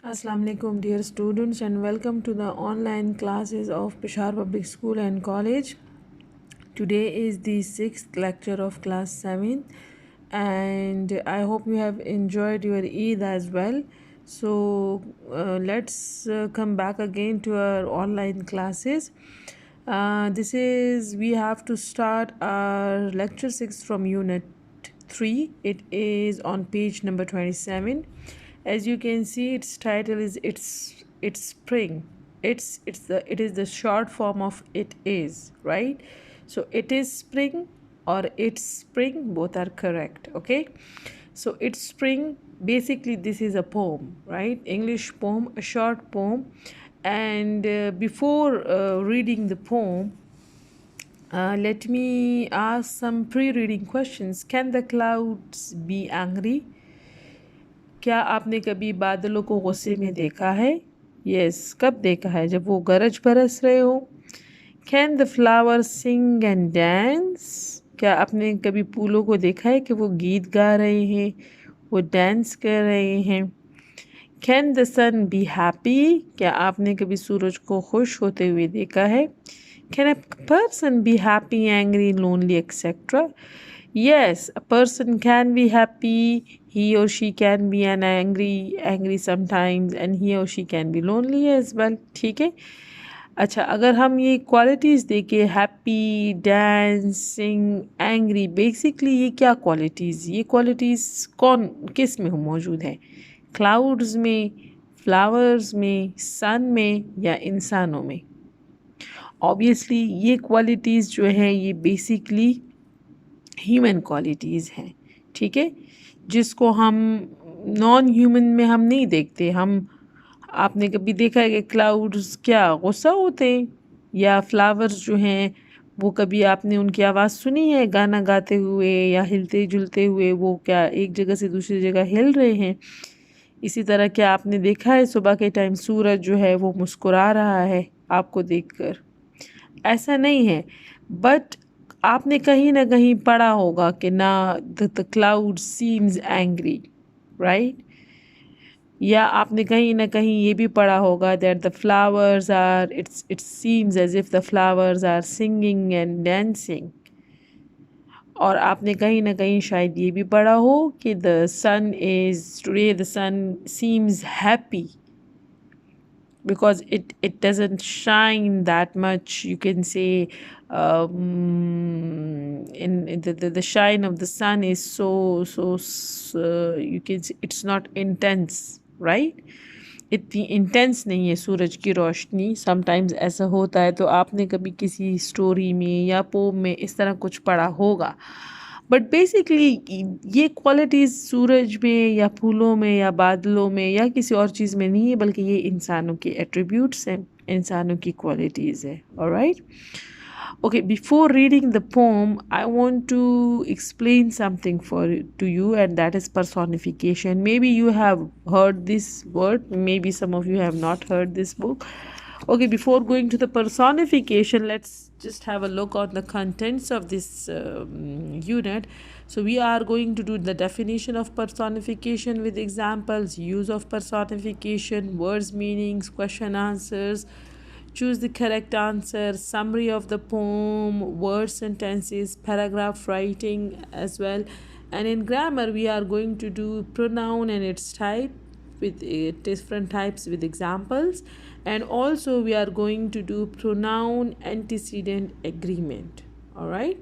Assalamu alaikum dear students and welcome to the online classes of Peshawar Public School and College. Today is the 6th lecture of class 7 and I hope you have enjoyed your Eid as well. So let's come back again to our online classes. This is we have to start our lecture 6 from unit 3. It is on page number 27. As you can see, its title is it's spring. It is the short form of it is, right? So it is spring or it's spring, both are correct. Okay, so it's spring. Basically this is a poem, right? English poem, a short poem. And before reading the poem, let me ask some pre-reading questions. Can the clouds be angry? क्या आपने कभी बादलों को गुस्से में देखा है? Yes, कब देखा है? जब वो गरज बरस रहे हो। Can the flower sing and dance? क्या आपने कभी फूलों को देखा है कि वो गीत गा रहे हैं, वो डांस कर रहे हैं? Can the sun be happy? क्या आपने कभी सूरज को खुश होते हुए देखा है? Can a person be happy, angry, lonely, etcetera? Yes, a person can be happy, he or she can be angry sometimes, and he or she can be lonely as well. ठीक है? अच्छा, अगर हम ये क्वालिटीज़ देखें, happy, dancing, angry, basically ये क्या qualities, ये क्वालिटीज़ कौन किस में मौजूद है? क्लाउड्स में, फ्लावर्स में, सन में या इंसानों में? ऑब्वियसली ये क्वालिटीज़ जो हैं ये बेसिकली ह्यूमन क्वालिटीज़ हैं, ठीक है, जिसको हम नॉन ह्यूमन में हम नहीं देखते। हम आपने कभी देखा है कि क्लाउड्स क्या गुस्सा होते हैं, या फ्लावर्स जो हैं वो कभी आपने उनकी आवाज़ सुनी है गाना गाते हुए या हिलते जुलते हुए, वो क्या एक जगह से दूसरी जगह हिल रहे हैं? इसी तरह क्या आपने देखा है सुबह के टाइम सूरज जो है वो मुस्कुरा रहा है आपको देखकर? ऐसा नहीं है, बट आपने कहीं ना कहीं पढ़ा होगा कि ना the cloud seems angry, right? या आपने कहीं ना कहीं ये भी पढ़ा होगा that the flowers are it seems as if the flowers are singing and dancing. और आपने कहीं ना कहीं शायद ये भी पढ़ा हो कि the sun is today the sun seems happy because it doesn't shine that much, you can say. In the shine of the sun is so you can say it's not intense, right? इतनी intense नहीं है सूरज की रोशनी। Sometimes ऐसा होता है, तो आपने कभी किसी स्टोरी में या पोम में इस तरह कुछ पढ़ा होगा। बट बेसिकली ये क्वालिटीज़ सूरज में या फूलों में या बादलों में या किसी और चीज़ में नहीं है, बल्कि ये इंसानों के एट्रीब्यूट्स हैं, इंसानों की क्वालिटीज़ है। Alright, okay, before reading the poem I want to explain something to you, and that is personification. Maybe you have heard this word, maybe some of you have not heard this book. Okay, before going to the personification, let's just have a look on the contents of this unit. So we are going to do the definition of personification with examples, use of personification, words, meanings, question answers, choose the correct answer, summary of the poem, word sentences, paragraph writing as well. And in grammar, we are going to do pronoun and its type with different types with examples. And also, we are going to do pronoun antecedent agreement. All right.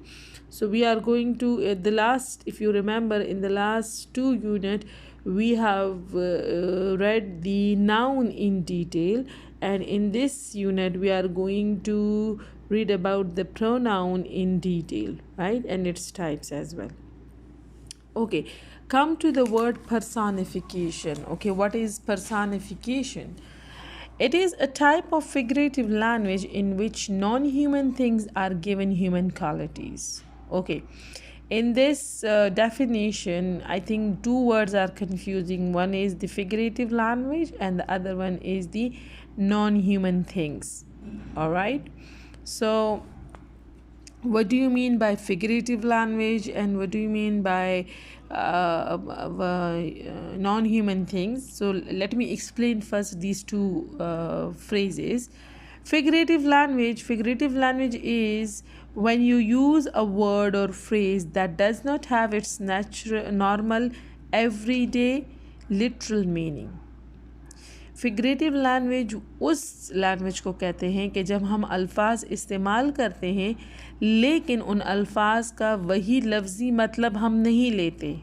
So we are going to the last, if you remember, in the last two unit, we have read the noun in detail, and in this unit we are going to read about the pronoun in detail, right, and its types as well. Okay, come to the word personification. Okay, what is personification? It is a type of figurative language in which non-human things are given human qualities. Okay, in this definition, I think two words are confusing. One is the figurative language and the other one is the non-human things. All right, so what do you mean by figurative language and what do you mean by non-human things. So let me explain first these two phrases. Figurative language is when you use a word or phrase that does not have its natural, normal, everyday, literal meaning. Figurative language उस language को कहते हैं कि जब हम अल्फाज इस्तेमाल करते हैं लेकिन उन अल्फाज का वही लफ्ज़ी मतलब हम नहीं लेते.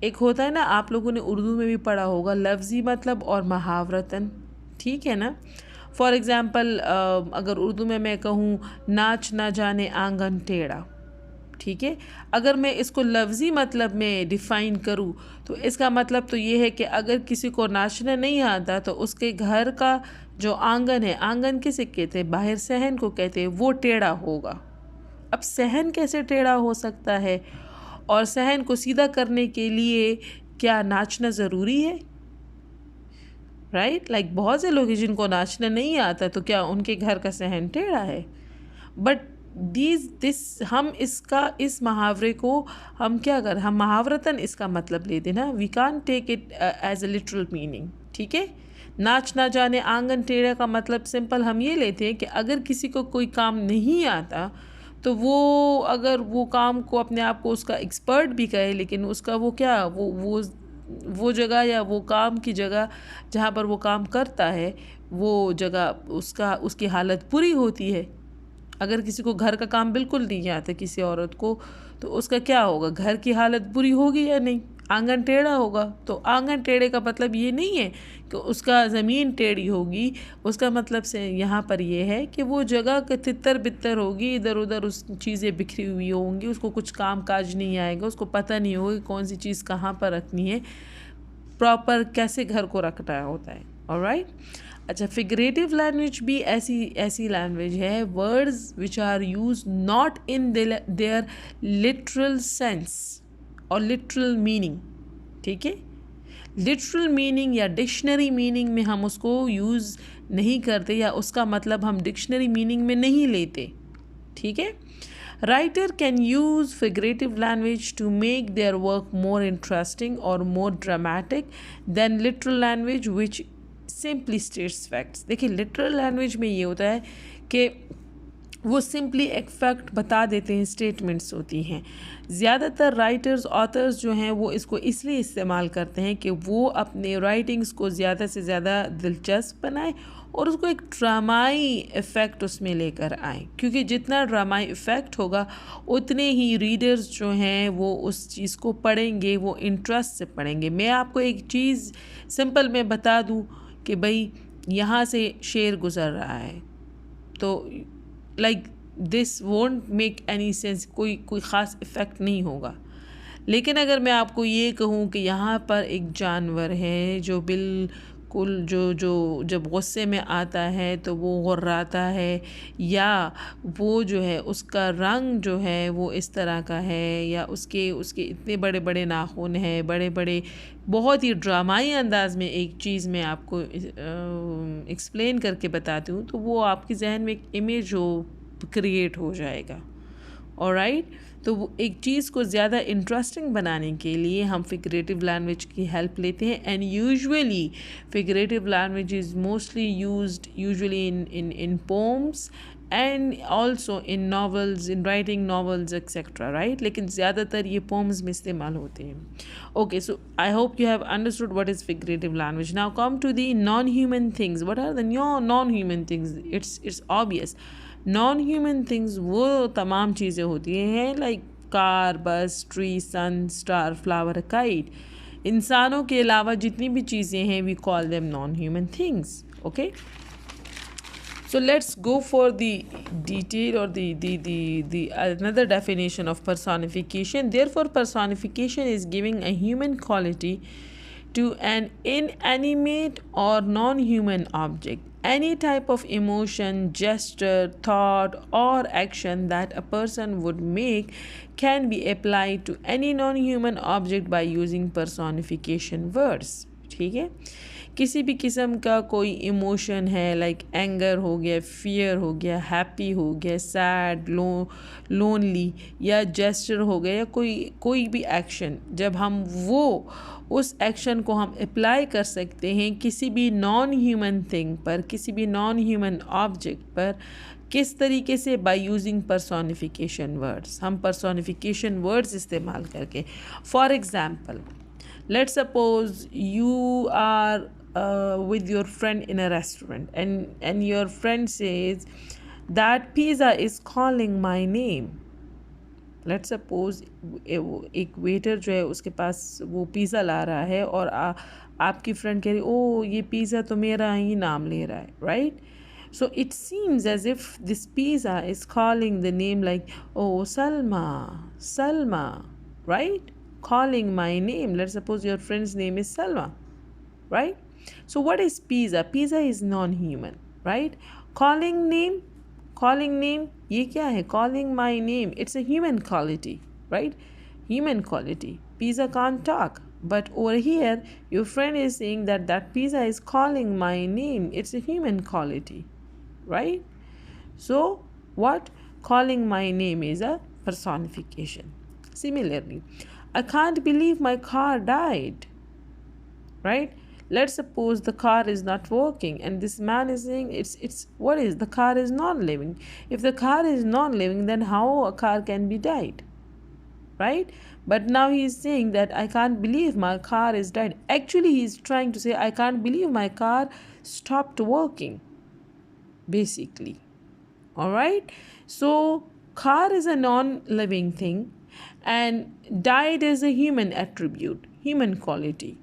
एक होता है ना, आप लोगों ने उर्दू में भी पढ़ा होगा, लफ्ज़ी मतलब और मुहावरतन, ठीक है ना. फॉर एग्ज़ाम्पल अगर उर्दू में मैं कहूँ नाच ना जाने आंगन टेढ़ा, ठीक है, अगर मैं इसको लफ्ज़ी मतलब में डिफ़ाइन करूँ तो इसका मतलब तो ये है कि अगर किसी को नाचना नहीं आता तो उसके घर का जो आंगन है, आंगन किसे कहते हैं, बाहर सहन को कहते हैं, वो टेढ़ा होगा. अब सहन कैसे टेढ़ा हो सकता है, और सहन को सीधा करने के लिए क्या नाचना ज़रूरी है, राइट. लाइक बहुत से लोग हैं जिनको नाचना नहीं आता, तो क्या उनके घर का सहन टेढ़ा है. बट हम इस मुहावरे को हम क्या कर, हम मुहावरतन इसका मतलब लेते ना, we can take it as a literal meaning, ठीक है. नाच ना जाने आंगन टेढ़ा का मतलब सिंपल हम ये लेते हैं कि अगर किसी को कोई काम नहीं आता तो वो अगर वो काम को अपने आप को उसका एक्सपर्ट भी कहे, लेकिन उसका वो क्या वो जगह या वो काम की जगह जहाँ पर वो काम करता है वो जगह उसकी हालत बुरी होती है. अगर किसी को घर का काम बिल्कुल नहीं आता किसी औरत को, तो उसका क्या होगा, घर की हालत बुरी होगी या नहीं, आंगन टेढ़ा होगा. तो आंगन टेढ़े का मतलब ये नहीं है कि उसका ज़मीन टेढ़ी होगी, उसका मतलब से यहाँ पर ये है कि वो जगह के तितर बितर होगी, इधर उधर उस चीज़ें बिखरी हुई होंगी, उसको कुछ काम काज नहीं आएगा, उसको पता नहीं होगा कौन सी चीज़ कहाँ पर रखनी है, प्रॉपर कैसे घर को रखना होता है. ऑलराइट. अच्छा, फिगरेटिव लैंग्वेज भी ऐसी लैंग्वेज है, words which are use not in their literal sense और लिटरल मीनिंग, ठीक है. लिटरल मीनिंग या डिक्शनरी मीनिंग में हम उसको यूज़ नहीं करते या उसका मतलब हम डिक्शनरी मीनिंग में नहीं लेते, ठीक है. Writer can use figurative language to make their work more interesting or more dramatic than literal language which simply states facts. देखिए, literal language में ये होता है कि वो सिंपली एक फैक्ट बता देते हैं, स्टेटमेंट्स होती हैं. ज़्यादातर राइटर्स ऑथर्स जो हैं वो इसको इसलिए इस्तेमाल करते हैं कि वो अपने राइटिंग्स को ज़्यादा से ज़्यादा दिलचस्प बनाए और उसको एक ड्रामाई इफ़ेक्ट उसमें लेकर आए, क्योंकि जितना ड्रामाई इफ़ेक्ट होगा उतने ही रीडर्स जो हैं वो उस चीज़ को पढ़ेंगे, वो इंटरेस्ट से पढ़ेंगे. मैं आपको एक चीज़ सिंपल में बता दूं कि भाई यहाँ से शेर गुज़र रहा है, तो like this won't make any sense, कोई ख़ास इफ़ेक्ट नहीं होगा. लेकिन अगर मैं आपको ये कहूँ कि यहाँ पर एक जानवर है जो बिल्कुल जो जब गुस्से में आता है तो वो गुर्राता है, या वो जो है उसका रंग जो है वो इस तरह का है, या उसके इतने बड़े बड़े नाखून हैं, बड़े बड़े, बहुत ही ड्रामाई अंदाज में एक चीज़ मैं आपको एक्सप्लेन करके बताती हूँ, तो वो आपके जहन में एक इमेज हो क्रिएट हो जाएगा. ऑलराइट. तो वो एक चीज़ को ज़्यादा इंटरेस्टिंग बनाने के लिए हम फिगरेटिव लैंग्वेज की हेल्प लेते हैं. And usually figurative language is mostly used usually in poems and also in novels, in writing novels etcetera, right. लेकिन ज़्यादातर ये पोम्स में इस्तेमाल होते हैं. Okay, so I hope you have understood what is figurative language. Now come to the non human things. What are the non human things? It's obvious. Non human things वो तमाम चीज़ें होती हैं लाइक कार, बस, ट्री, सन, star, flower, kite. इंसानों के अलावा जितनी भी चीज़ें हैं we call them non human things. Okay, so let's go for the detail or the another definition of personification. Therefore, personification is giving a human quality to an inanimate or non-human object. Any type of emotion, gesture, thought or action that a person would make can be applied to any non-human object by using personification words. ठीक है. किसी भी किस्म का कोई emotion है, like anger हो गया, फियर हो गया, हैप्पी हो गया, सैड, लोनली, या जेस्चर हो गया, या कोई कोई भी एक्शन, जब हम वो उस एक्शन को हम अप्लाई कर सकते हैं किसी भी नॉन ह्यूमन थिंग पर, किसी भी नॉन ह्यूमन ऑब्जेक्ट पर, किस तरीके से? By using personification words. हम पर्सोनिफिकेशन वर्ड्स इस्तेमाल करके, for example, let's suppose you are with your friend in a restaurant, and your friend says that pizza is calling my name. Let's suppose एक waiter जो है उसके पास वो pizza ला रहा है, और आपकी फ्रेंड कह रही, ओ ये पिज़्ज़ा तो मेरा ही नाम ले रहा है, right? So it seems as if this pizza is calling the name, like, oh Salma, Salma, right? Calling my name. Let's suppose your friend's name is Salma, right? So what is pizza? Pizza is non-human, right? Calling name, calling name, ये क्या है? Calling my name, it's a human quality, right? Human quality. Pizza can't talk, but over here your friend is saying that that pizza is calling my name. It's a human quality, right? So what? Calling my name is a personification. Similarly, I can't believe my car died, right? Let's suppose the car is not working, and this man is saying it's what is? The car is non-living. If the car is non-living, then how a car can be died, right? But now he is saying that I can't believe my car is died. Actually, he is trying to say I can't believe my car stopped working, basically. All right, so car is a non-living thing, and died is a human attribute, human quality,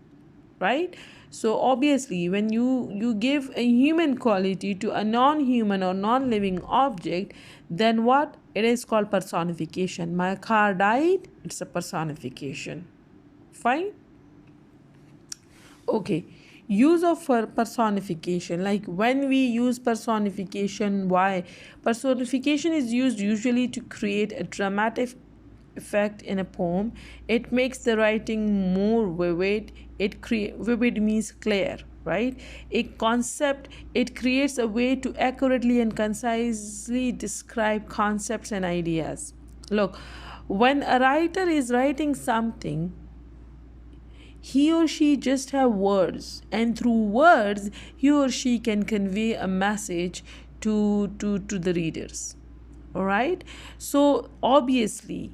right? So obviously when you give a human quality to a non-human or non-living object, then what? It is called personification. My car died, it's a personification. Fine. Okay, use of personification, like when we use personification, why? Personification is used usually to create a dramatic effect in a poem. It makes the writing more vivid. Vivid means clear, right? A concept, it creates a way to accurately and concisely describe concepts and ideas. Look, when a writer is writing something, he or she just have words, and through words he or she can convey a message to the readers. All right, so obviously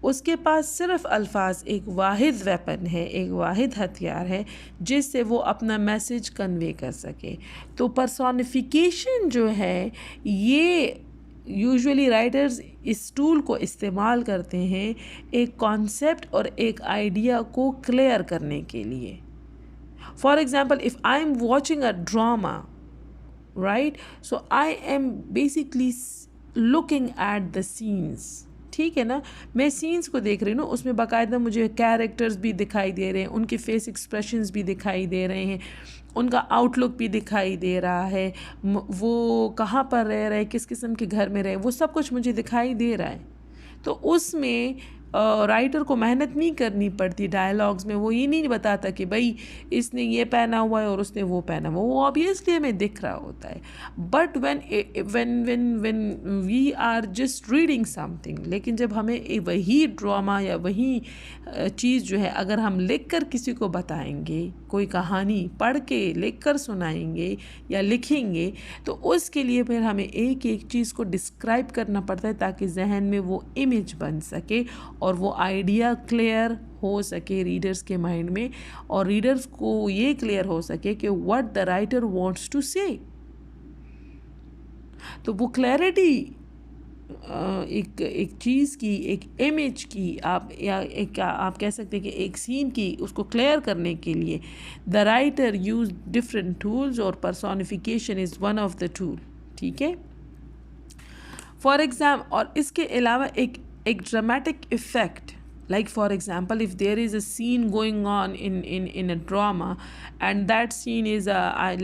उसके पास सिर्फ अल्फाज, एक वाहिद weapon है, एक वाहिद हथियार है जिससे वो अपना मैसेज कन्वे कर सके. तो पर्सोनिफिकेशन जो है ये यूजुअली राइटर्स इस टूल को इस्तेमाल करते हैं एक कॉन्सेप्ट और एक आइडिया को क्लियर करने के लिए. For example, if I am watching a drama, right, so I am basically looking at the scenes. ठीक है ना, मैं सीन्स को देख रही हूँ, उसमें बाकायदा मुझे कैरेक्टर्स भी दिखाई दे रहे हैं, उनके फेस एक्सप्रेशंस भी दिखाई दे रहे हैं, उनका आउटलुक भी दिखाई दे रहा है, वो कहाँ पर रह रहे हैं, किस किस्म के घर में रहे, वो सब कुछ मुझे दिखाई दे रहा है. तो उसमें राइटर को मेहनत नहीं करनी पड़ती. डायलॉग्स में वो ये नहीं बताता कि भाई इसने ये पहना हुआ है और उसने वो पहना हुआ, वो ऑब्वियसली हमें दिख रहा होता है. But when we are just reading something, लेकिन जब हमें वही ड्रामा या वही चीज़ जो है अगर हम लिख कर किसी को बताएंगे, कोई कहानी पढ़ के लिख कर सुनाएंगे या लिखेंगे, तो उसके लिए फिर हमें एक एक चीज़ को डिस्क्राइब करना पड़ता है ताकि जहन में वो इमेज बन सके और वो आइडिया क्लियर हो सके रीडर्स के माइंड में, और रीडर्स को ये क्लियर हो सके कि what the writer wants to say. तो वो क्लैरिटी एक चीज़ की, एक इमेज की, आप कह सकते हैं कि एक सीन की, उसको क्लियर करने के लिए the writer use different tools, और personification is one of the tool. ठीक है, फॉर एग्जाम्पल. और इसके अलावा एक dramatic effect, like for example, if there is a scene going on in a drama, and that scene is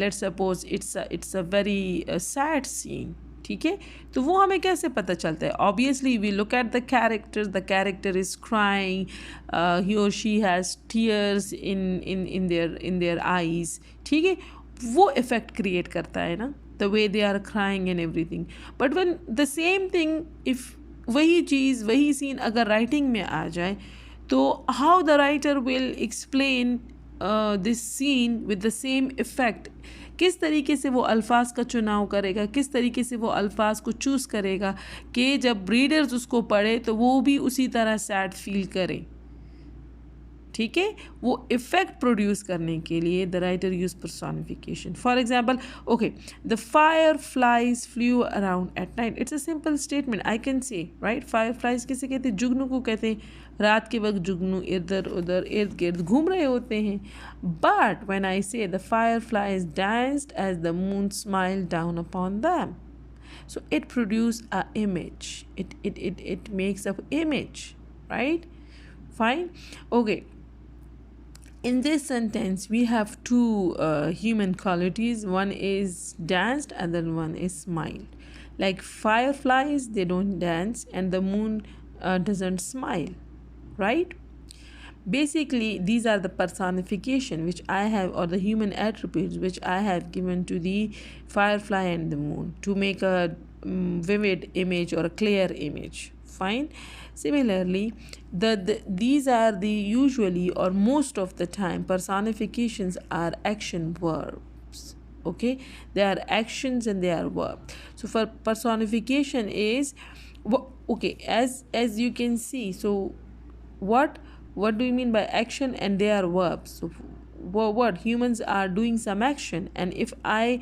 let's suppose it's a very sad scene. ठीक है, तो वो हमें कैसे पता चलता है? Obviously we look at the character is crying, he or she has tears in their eyes, ठीक है, वो इफेक्ट क्रिएट करता है ना, the way they are crying and everything. But when the same thing, if वही चीज़ वही scene अगर राइटिंग में आ जाए, तो how the writer will explain this scene with the same effect. किस तरीके से वो अल्फाज का चुनाव करेगा, किस तरीके से वो अल्फाज को चूज़ करेगा कि जब रीडर्स उसको पढ़े तो वो भी उसी तरह सैड फील करें. ठीक है, वो इफेक्ट प्रोड्यूस करने के लिए the writer use personification. For example, okay, the fire flies flu around at night. It's a simple statement, I can say right. Fire flies किसे कहते हैं? जुगनू को कहते हैं. रात के वक्त जुगनू इधर उधर इर्द गिर्द घूम रहे होते हैं. But when I say the fireflies danced as the moon smiled down upon them, so it produce a image, it makes a image, right? Fine. Okay, in this sentence we have two human qualities. One is danced, other one is smiled. Like fireflies, they don't dance, and the moon doesn't smile, right? Basically these are the personification which I have, or the human attributes which I have given to the firefly and the moon to make a vivid image or a clear image. Fine. Similarly, these are the usually or most of the time personifications are action verbs. Okay, they are actions and they are verbs. So for personification is okay, as you can see, so what do you mean by action? And they are verbs. So what humans are doing some action, and if I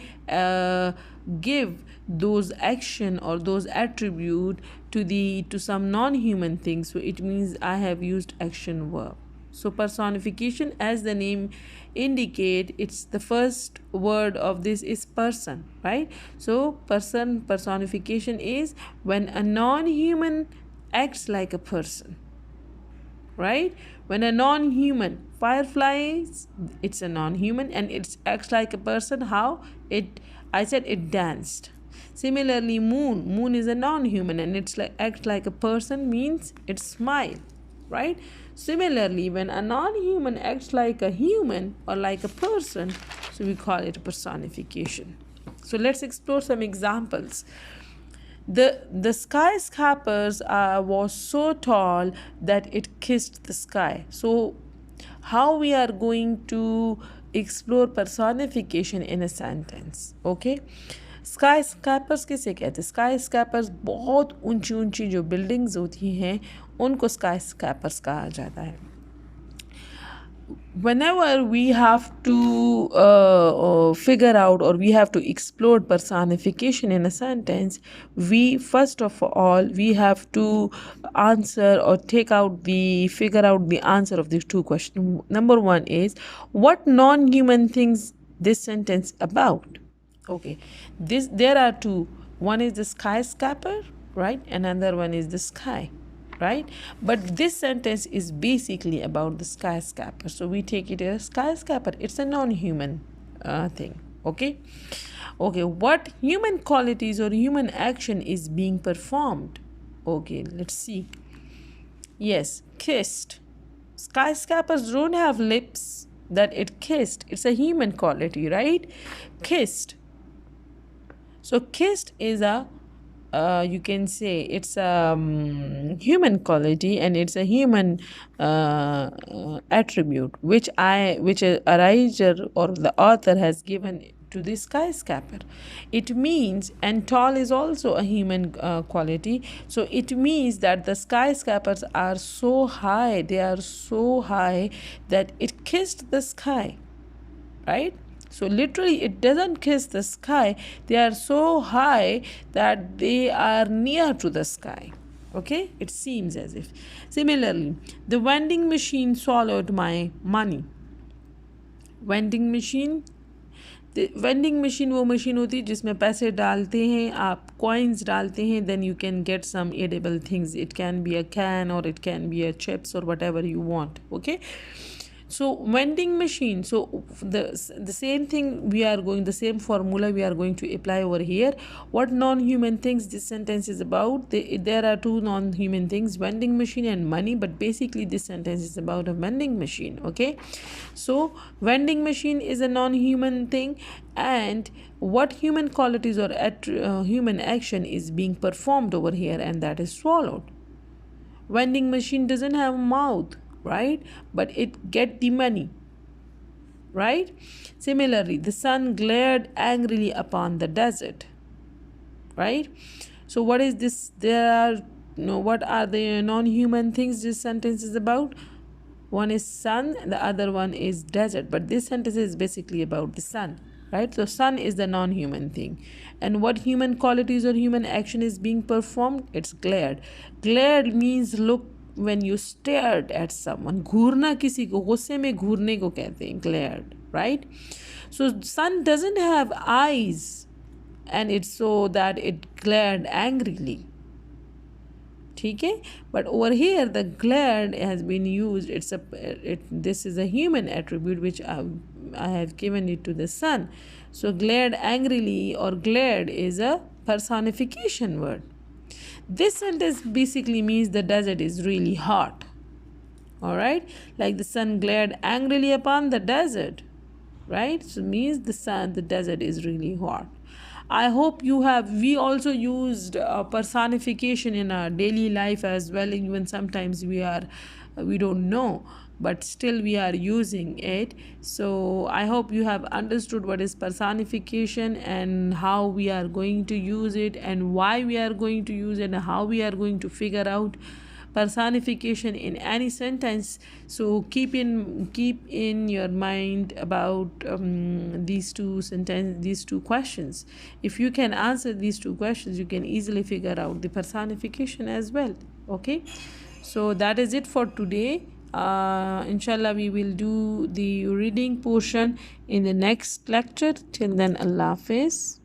give those action or those attribute to some non-human things, so it means I have used action verb. So personification, as the name indicate, it's the first word of this is person, right? So personification is when a non-human acts like a person, right? When a non-human, fireflies, it's a non-human and it acts like a person. How? I said it danced. Similarly, moon is a non-human and it's like acts like a person, means it smile, right? Similarly, when a non-human acts like a human or like a person, so we call it a personification. So let's explore some examples. The skyscrapers was so tall that it kissed the sky. So how we are going to explore personification in a sentence? Okay, skyscrapers किसे कहते हैं? skyscrapers बहुत ऊंची ऊंची जो buildings होती हैं उनको skyscrapers कहा जाता है. Whenever we have to figure out or we have to explore personification in a sentence, we first of all we have to answer or figure out the answer of these two questions. Number one is, what non-human things this sentence about? Okay, there are two. One is the skyscraper, right? Another one is the sky, right? But this sentence is basically about the skyscraper, so we take it as skyscraper. It's a non-human thing. Okay, what human qualities or human action is being performed? Okay, let's see. Yes, kissed. Skyscrapers don't have lips that it kissed. It's a human quality, right? Kissed. So kissed is a you can say it's a human quality and it's a human attribute which a writer or the author has given to the skyscraper. It means, and tall is also a human quality, so it means that the skyscrapers are so high, they are so high that it kissed the sky, right? So literally it doesn't kiss the sky, they are so high that they are near to the sky. Okay, it seems as if. Similarly, the vending machine swallowed my money. Vending machine वो machine होती है जिसमें पैसे डालते हैं, आप coins डालते हैं, then you can get some edible things. It can be a can or it can be a chips or whatever you want. Okay, So vending machine, so the same thing we are going, the same formula we are going to apply over here. What non-human things this sentence is about? There are two non-human things, vending machine and money, but basically this sentence is about a vending machine. Okay, so vending machine is a non-human thing, and what human qualities or human action is being performed over here, and that is swallowed. Vending machine doesn't have a mouth, right, but it get the money, right? Similarly, the sun glared angrily upon the desert, right? So what is this? There are what are the non-human things this sentence is about? One is sun, the other one is desert, but this sentence is basically about the sun, right? So sun is the non-human thing, and what human qualities or human action is being performed? It's glared. Glared means look when you stared at someone. घूरना किसी को, गुस्से में घूरने को कहते हैं glared, right? So sun doesn't have eyes, and it's so that it glared angrily. Okay, but over here the glared has been used. This is a human attribute which I have given it to the sun. So glared angrily or glared is a personification word. This sentence basically means the desert is really hot. All right, like the sun glared angrily upon the desert, right? So means the desert is really hot. I hope we also used personification in our daily life as well. Even sometimes we don't know, but still we are using it. So I hope you have understood what is personification and how we are going to use it and why we are going to use it and how we are going to figure out personification in any sentence. So keep in your mind about these two questions. If you can answer these two questions, you can easily figure out the personification as well. Okay, so that is it for today. Inshallah, we will do the reading portion in the next lecture. Till then, Allah Hafiz.